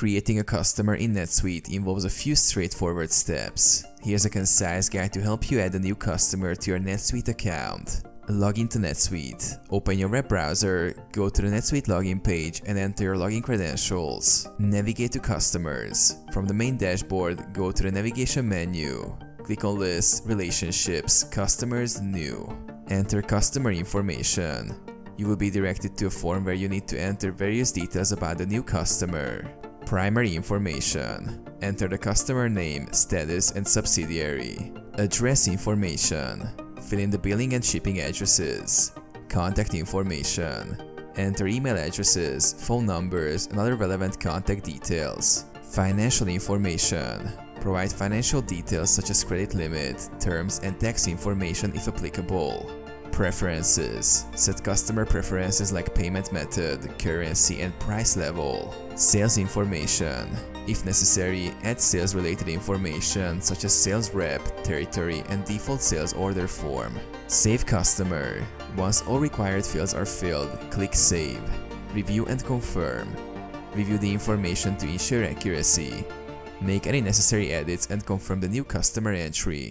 Creating a customer in NetSuite involves a few straightforward steps. Here's a concise guide to help you add a new customer to your NetSuite account. Log into NetSuite. Open your web browser, go to the NetSuite login page and enter your login credentials. Navigate to Customers. From the main dashboard, go to the navigation menu. Click on List, Relationships, Customers, New. Enter customer information. You will be directed to a form where you need to enter various details about the new customer. Primary information. Enter the customer name, status and subsidiary. Address information. Fill in the billing and shipping addresses. Contact information. Enter email addresses, phone numbers and other relevant contact details. Financial information. Provide financial details such as credit limit, terms and tax information if applicable. Preferences. Set customer preferences like payment method, currency and price level. Sales information. If necessary, add sales-related information such as sales rep, territory and default sales order form. Save customer. Once all required fields are filled, click Save. Review and confirm. Review the information to ensure accuracy. Make any necessary edits and confirm the new customer entry.